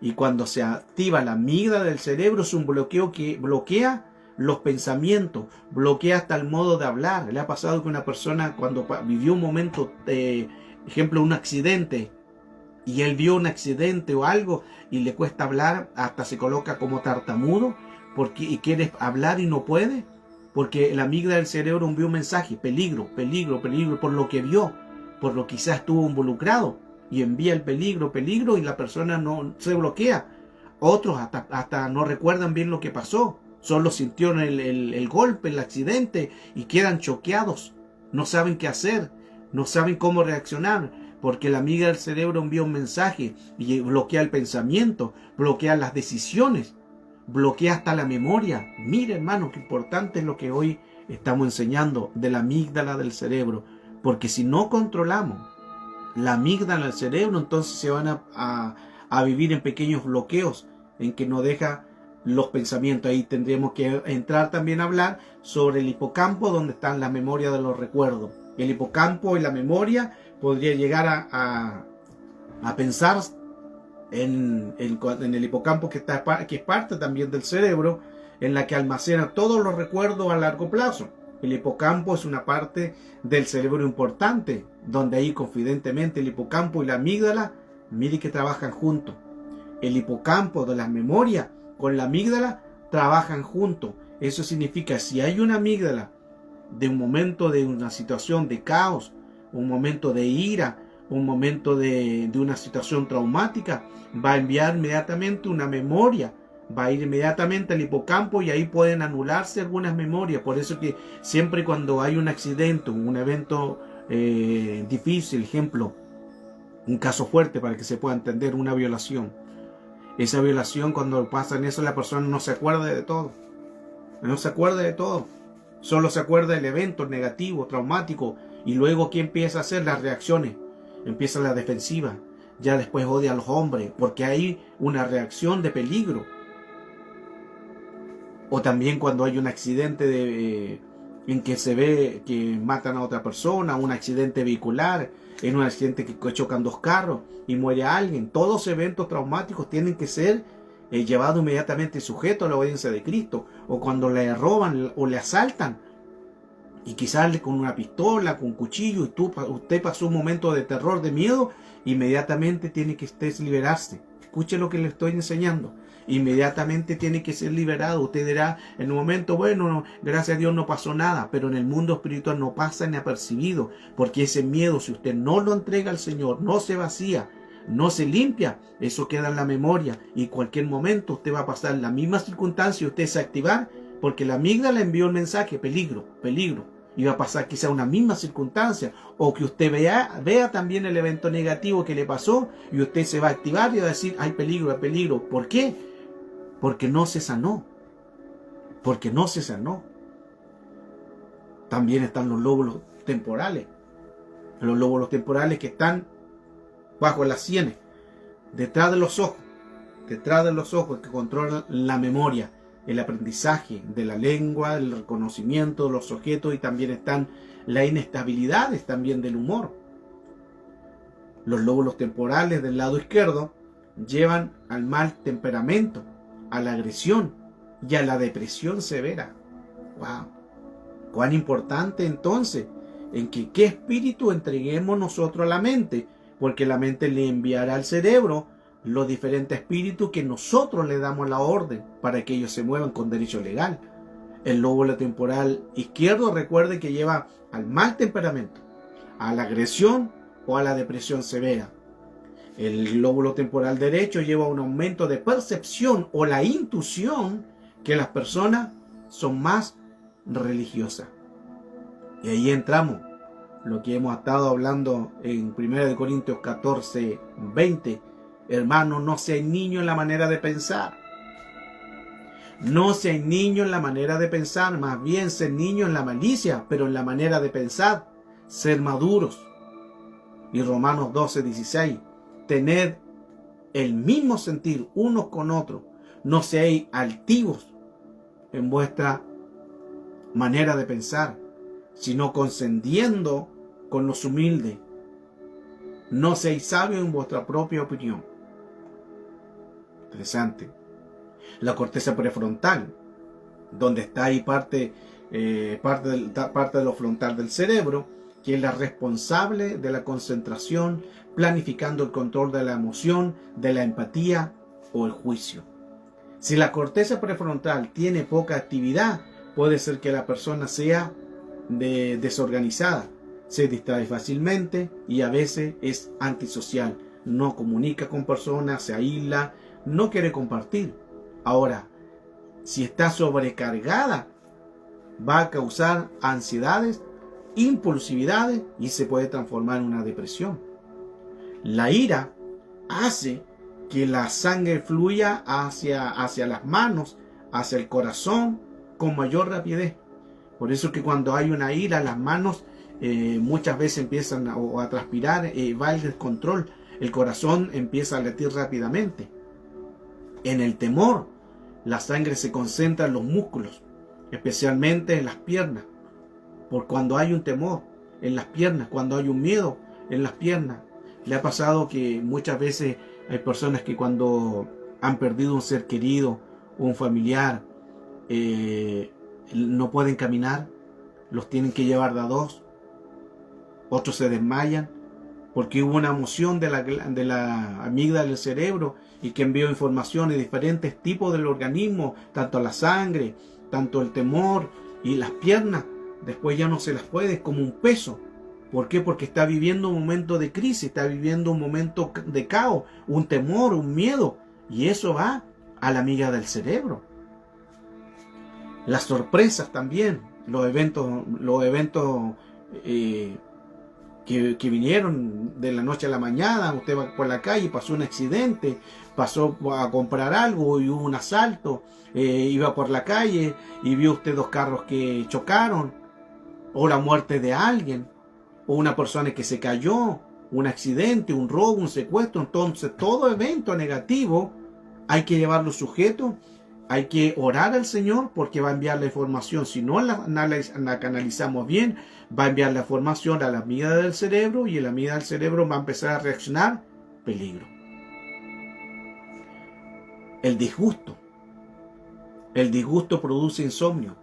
Y cuando se activa la amígdala del cerebro, es un bloqueo que bloquea los pensamientos, bloquea hasta el modo de hablar. Le ha pasado que una persona, cuando vivió un momento, ejemplo, un accidente, y él vio un accidente o algo y le cuesta hablar, hasta se coloca como tartamudo y quiere hablar y no puede, porque la amígdala del cerebro envió un mensaje: peligro, peligro, peligro, por lo que vio, por lo que quizás estuvo involucrado, y envía el peligro, peligro, y la persona no se bloquea. Otros hasta no recuerdan bien lo que pasó, solo sintieron el golpe, el accidente, y quedan choqueados, no saben qué hacer, no saben cómo reaccionar, porque la amígdala del cerebro envía un mensaje y bloquea el pensamiento, bloquea las decisiones, bloquea hasta la memoria. Mire, hermano, qué importante es lo que hoy estamos enseñando de la amígdala del cerebro, porque si no controlamos la amígdala del cerebro, entonces se van a vivir en pequeños bloqueos en que no deja los pensamientos. Ahí tendríamos que entrar también a hablar sobre el hipocampo, donde están las memorias de los recuerdos. El hipocampo y la memoria podría llegar a pensar en el hipocampo que es parte también del cerebro, en la que almacena todos los recuerdos a largo plazo. El hipocampo es una parte del cerebro importante, donde ahí confidentemente el hipocampo y la amígdala, mire que trabajan juntos. El hipocampo de las memorias con la amígdala trabajan juntos. Eso significa, si hay una amígdala de un momento, de una situación de caos, un momento de ira, un momento de una situación traumática, va a enviar inmediatamente una memoria, va a ir inmediatamente al hipocampo y ahí pueden anularse algunas memorias. Por eso que siempre cuando hay un accidente, un evento difícil, ejemplo, un caso fuerte para que se pueda entender, una violación. Esa violación, cuando pasa en eso, la persona no se acuerda de todo. No se acuerda de todo. Solo se acuerda del evento negativo, traumático, y luego ¿qué empieza a hacer? Las reacciones. Empieza la defensiva. Ya después odia a los hombres, porque hay una reacción de peligro. O también cuando hay un accidente en que se ve que matan a otra persona, un accidente vehicular, en un accidente que chocan dos carros y muere alguien. Todos eventos traumáticos tienen que ser llevados inmediatamente sujetos a la obediencia de Cristo. O cuando le roban o le asaltan y quizás con una pistola, con un cuchillo, y usted pasó un momento de terror, de miedo, inmediatamente tiene que usted liberarse. Escuche lo que le estoy enseñando. Inmediatamente tiene que ser liberado. Usted dirá en un momento, bueno, no, gracias a Dios no pasó nada, pero en el mundo espiritual no pasa ni apercibido, porque ese miedo, si usted no lo entrega al Señor, no se vacía, no se limpia, eso queda en la memoria, y en cualquier momento usted va a pasar la misma circunstancia y usted se va a activar, porque la amígdala le envió el mensaje, peligro, peligro. Y va a pasar quizá una misma circunstancia, o que usted vea también el evento negativo que le pasó, y usted se va a activar y va a decir, hay peligro, hay peligro. ¿Por qué? Porque no se sanó. Porque no se sanó. También están los lóbulos temporales. Los lóbulos temporales que están bajo las sienes, detrás de los ojos, que controlan la memoria, el aprendizaje de la lengua, el reconocimiento de los objetos, y también están las inestabilidades también del humor. Los lóbulos temporales del lado izquierdo llevan al mal temperamento, a la agresión y a la depresión severa. ¡Wow! Cuán importante entonces en que qué espíritu entreguemos nosotros a la mente, porque la mente le enviará al cerebro los diferentes espíritus que nosotros le damos la orden para que ellos se muevan con derecho legal. El lóbulo temporal izquierdo, recuerde que lleva al mal temperamento, a la agresión o a la depresión severa. El lóbulo temporal derecho lleva un aumento de percepción o la intuición, que las personas son más religiosas. Y ahí entramos lo que hemos estado hablando en 1 Corintios 14, 20. Hermano, no sean niños en la manera de pensar. No sean niños en la manera de pensar, más bien ser niños en la malicia, pero en la manera de pensar, ser maduros. Y Romanos 12, 16. Tened el mismo sentir unos con otros. No seáis altivos en vuestra manera de pensar, sino condescendiendo con los humildes. No seáis sabios en vuestra propia opinión. Interesante. La corteza prefrontal, donde está ahí parte de lo frontal del cerebro, que es la responsable de la concentración, planificando el control de la emoción, de la empatía o el juicio. Si la corteza prefrontal tiene poca actividad, puede ser que la persona sea desorganizada, se distrae fácilmente y a veces es antisocial, no comunica con personas, se aísla, no quiere compartir. Ahora, si está sobrecargada, va a causar ansiedades, impulsividades y se puede transformar en una depresión. La ira hace que la sangre fluya hacia las manos, hacia el corazón con mayor rapidez. Por eso que cuando hay una ira, las manos muchas veces empiezan a transpirar, va el descontrol, el corazón empieza a latir rápidamente. En el temor, la sangre se concentra en los músculos, especialmente en las piernas. Por cuando hay un temor, en las piernas, cuando hay un miedo, en las piernas. Le ha pasado que muchas veces hay personas que cuando han perdido un ser querido, un familiar, no pueden caminar, los tienen que llevar de a dos, otros se desmayan, porque hubo una emoción de la amígdala del cerebro y que envió información de diferentes tipos del organismo, tanto la sangre, tanto el temor y las piernas. Después ya no se las puede, es como un peso. ¿Por qué? Porque está viviendo un momento de crisis, está viviendo un momento de caos, un temor, un miedo. Y eso va a la amígdala del cerebro. Las sorpresas también, los eventos que vinieron de la noche a la mañana. Usted va por la calle, pasó un accidente, pasó a comprar algo y hubo un asalto, iba por la calle y vio usted 2 carros que chocaron, o la muerte de alguien, o una persona que se cayó, un accidente, un robo, un secuestro. Entonces todo evento negativo hay que llevarlo sujeto, hay que orar al Señor porque va a enviar la información. Si no la canalizamos bien, va a enviar la información a la amígdala del cerebro y la amígdala del cerebro va a empezar a reaccionar. Peligro. El disgusto. El disgusto produce insomnio.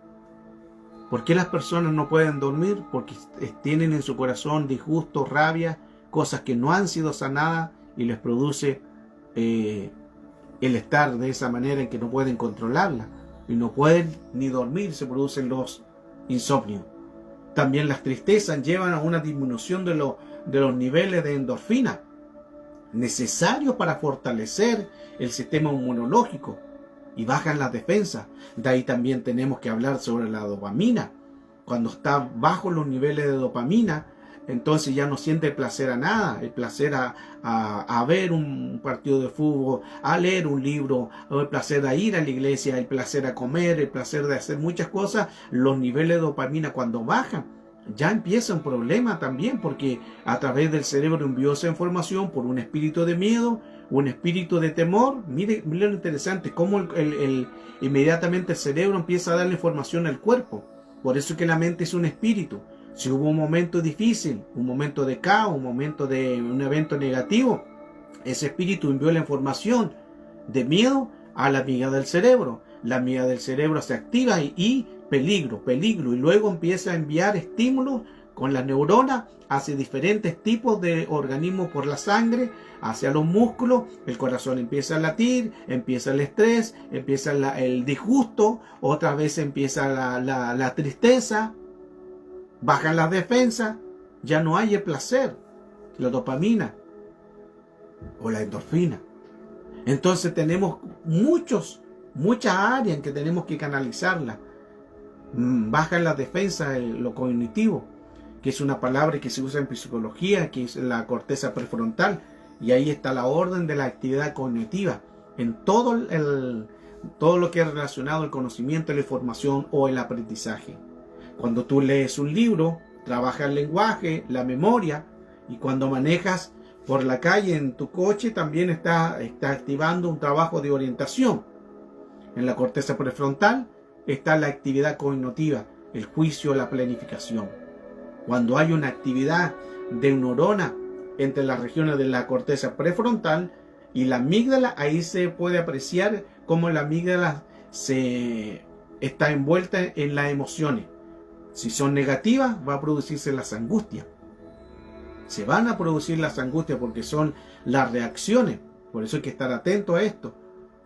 ¿Por qué las personas no pueden dormir? Porque tienen en su corazón disgusto, rabia, cosas que no han sido sanadas y les produce el estar de esa manera en que no pueden controlarla y no pueden ni dormir, se producen los insomnios. También las tristezas llevan a una disminución de los niveles de endorfina necesarios para fortalecer el sistema inmunológico y bajan las defensas. De ahí también tenemos que hablar sobre la dopamina. Cuando está bajo los niveles de dopamina, entonces ya no siente placer a nada, el placer a ver un partido de fútbol, a leer un libro, el placer a ir a la iglesia, el placer a comer, el placer de hacer muchas cosas. Los niveles de dopamina cuando bajan, ya empieza un problema también, porque a través del cerebro envió esa información por un espíritu de miedo, un espíritu de temor. Mire lo interesante, cómo inmediatamente el cerebro empieza a darle información al cuerpo. Por eso es que la mente es un espíritu. Si hubo un momento difícil, un momento de caos, un momento de un evento negativo, ese espíritu envió la información de miedo a la amígdala del cerebro. La amígdala del cerebro se activa y peligro, peligro, y luego empieza a enviar estímulos con la neurona hacia diferentes tipos de organismos por la sangre, hacia los músculos. El corazón empieza a latir, empieza el estrés, empieza el disgusto, otra vez empieza la tristeza, bajan las defensas, ya no hay el placer, la dopamina o la endorfina. Entonces tenemos muchas áreas en que tenemos que canalizarla. Bajan las defensas, lo cognitivo, que es una palabra que se usa en psicología, que es la corteza prefrontal, y ahí está la orden de la actividad cognitiva en todo lo que es relacionado al conocimiento, la información o el aprendizaje. Cuando tú lees un libro, trabaja el lenguaje, la memoria, y cuando manejas por la calle en tu coche también está activando un trabajo de orientación. En la corteza prefrontal está la actividad cognitiva, el juicio, la planificación. Cuando hay una actividad de neurona entre las regiones de la corteza prefrontal y la amígdala, ahí se puede apreciar cómo la amígdala está envuelta en las emociones. Si son negativas, va a producirse las angustias. Se van a producir las angustias porque son las reacciones. Por eso hay que estar atento a esto.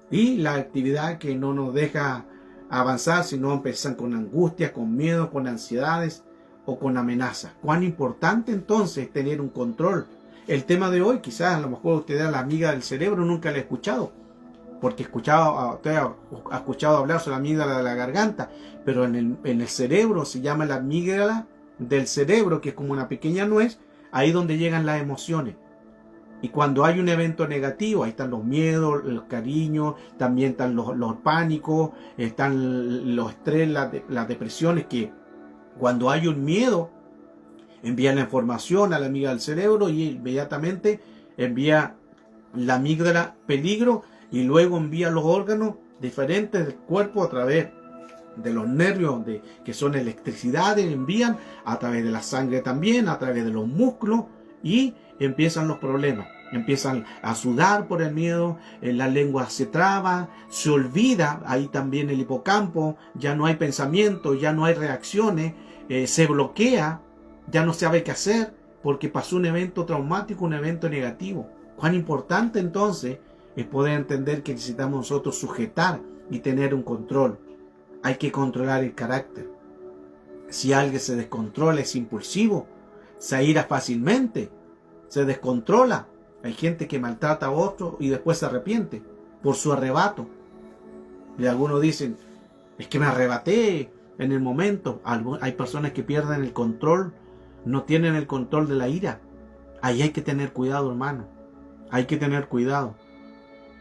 Y la actividad que no nos deja avanzar, sino empiezan con angustias, con miedo, con ansiedades o con amenazas. Cuán importante entonces tener un control. El tema de hoy, quizás a lo mejor usted a la amiga del cerebro nunca la ha escuchado, porque usted ha escuchado hablar sobre la amígdala de la garganta, pero en el cerebro se llama la amígdala del cerebro, que es como una pequeña nuez, ahí donde llegan las emociones. Y cuando hay un evento negativo, ahí están los miedos, los cariños, también están los pánicos, están los estrés, las depresiones, que cuando hay un miedo, envía la información a la amígdala del cerebro y inmediatamente envía la amígdala peligro y luego envía los órganos diferentes del cuerpo a través de los nervios que son electricidad, envían a través de la sangre también, a través de los músculos, y empiezan los problemas. Empiezan a sudar por el miedo, la lengua se traba, se olvida, ahí también el hipocampo, ya no hay pensamiento, ya no hay reacciones, se bloquea, ya no sabe qué hacer porque pasó un evento traumático, un evento negativo. Cuán importante entonces es poder entender que necesitamos nosotros sujetar y tener un control. Hay que controlar el carácter. Si alguien se descontrola, es impulsivo, se aira fácilmente, se descontrola. Hay gente que maltrata a otro y después se arrepiente por su arrebato. Y algunos dicen, es que me arrebaté en el momento. Hay personas que pierden el control no tienen el control de la ira. Ahí hay que tener cuidado, hermano. Hay que tener cuidado.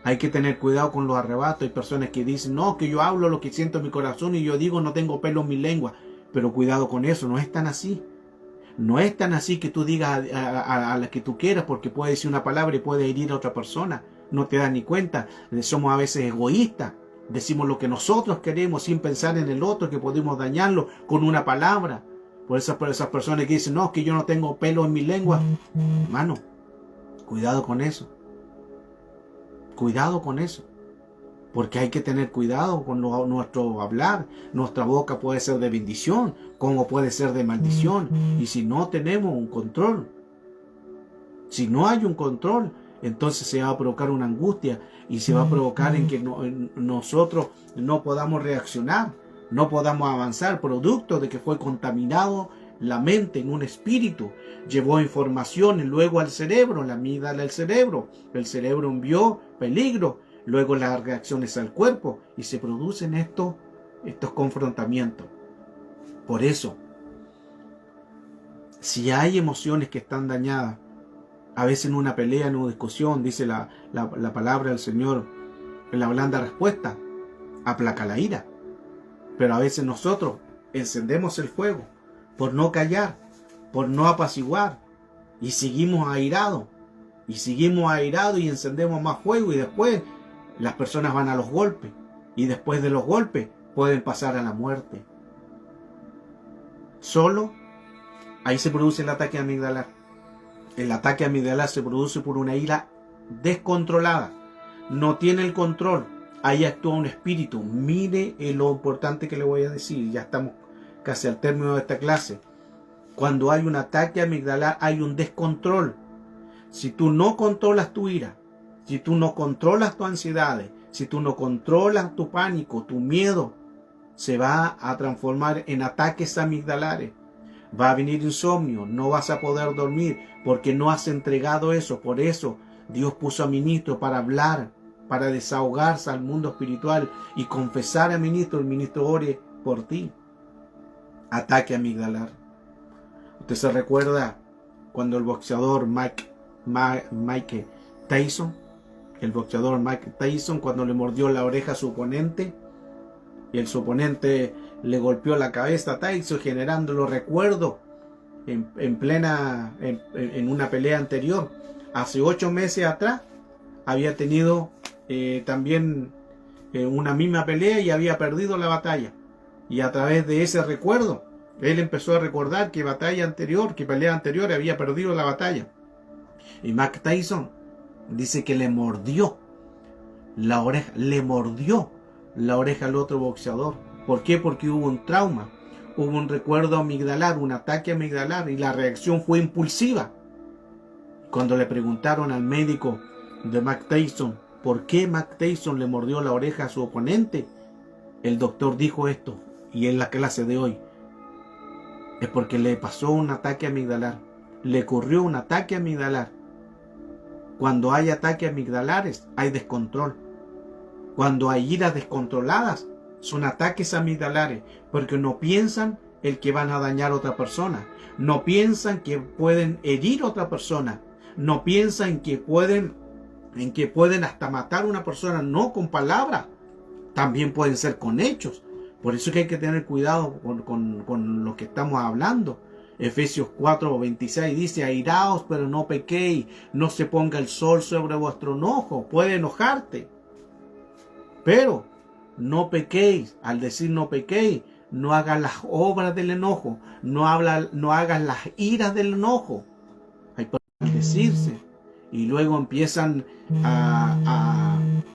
Hay que tener cuidado con los arrebatos. Hay personas que dicen, no, que yo hablo lo que siento en mi corazón y yo digo, no tengo pelo en mi lengua. Pero cuidado con eso, no es tan así. No es tan así que tú digas a la que tú quieras, porque puede decir una palabra y puede herir a otra persona. No te das ni cuenta. Somos a veces egoístas. Decimos lo que nosotros queremos sin pensar en el otro, que podemos dañarlo con una palabra. Por esas personas que dicen, no, que yo no tengo pelo en mi lengua. Hermano, cuidado con eso. Cuidado con eso. Porque hay que tener cuidado con nuestro hablar. Nuestra boca puede ser de bendición, como puede ser de maldición. Y si no tenemos un control, si no hay un control, entonces se va a provocar una angustia y se va a provocar en que nosotros no podamos reaccionar, no podamos avanzar, producto de que fue contaminado la mente en un espíritu, llevó información luego al cerebro, la amígdala al cerebro, el cerebro envió peligro, luego las reacciones al cuerpo y se producen estos confrontamientos. Por eso, si hay emociones que están dañadas, a veces en una pelea, en una discusión, dice la palabra del Señor, en la blanda respuesta, aplaca la ira. Pero a veces nosotros encendemos el fuego por no callar, por no apaciguar, y seguimos airados, y encendemos más fuego, y después las personas van a los golpes, y después de los golpes pueden pasar a la muerte. Solo ahí se produce el ataque amigdalar. El ataque amigdalar se produce por una ira descontrolada. No tiene el control. Ahí actúa un espíritu. Mire lo importante que le voy a decir. Ya estamos casi al término de esta clase. Cuando hay un ataque amigdalar, hay un descontrol. Si tú no controlas tu ira, si tú no controlas tus ansiedades, si tú no controlas tu pánico, tu miedo, se va a transformar en ataques amigdalares. Va a venir insomnio, no vas a poder dormir porque no has entregado eso. Por eso Dios puso a ministro para hablar, para desahogarse al mundo espiritual y confesar al ministro, el ministro ore por ti. Ataque amigdalar. Usted se recuerda cuando el boxeador Mike Tyson, cuando le mordió la oreja a su oponente y su oponente le golpeó la cabeza a Tyson, generando los recuerdos en una pelea anterior. Hace 8 meses atrás había tenido también una misma pelea y había perdido la batalla. Y a través de ese recuerdo, él empezó a recordar que pelea anterior había perdido la batalla. Y Mike Tyson dice que le mordió la oreja al otro boxeador. ¿Por qué? Porque hubo un trauma, hubo un recuerdo amigdalar, un ataque amigdalar, y la reacción fue impulsiva. Cuando le preguntaron al médico de Mike Tyson por qué Mike Tyson le mordió la oreja a su oponente, el doctor dijo esto, y en la clase de hoy, es porque le pasó un ataque amigdalar, le ocurrió un ataque amigdalar. Cuando hay ataques amigdalares, hay descontrol. Cuando hay iras descontroladas, son ataques amigdalares, porque no piensan el que van a dañar a otra persona, no piensan que pueden herir a otra persona, no piensan que pueden hasta matar a una persona, no con palabras, también pueden ser con hechos. Por eso es que hay que tener cuidado con lo que estamos hablando. Efesios 4:26 dice, airaos pero no pequéis, no se ponga el sol sobre vuestro enojo. Puede enojarte, pero no pequéis. Al decir no pequéis, no hagas las obras del enojo, no hagas las iras del enojo. Hay personas que decirse y luego empiezan a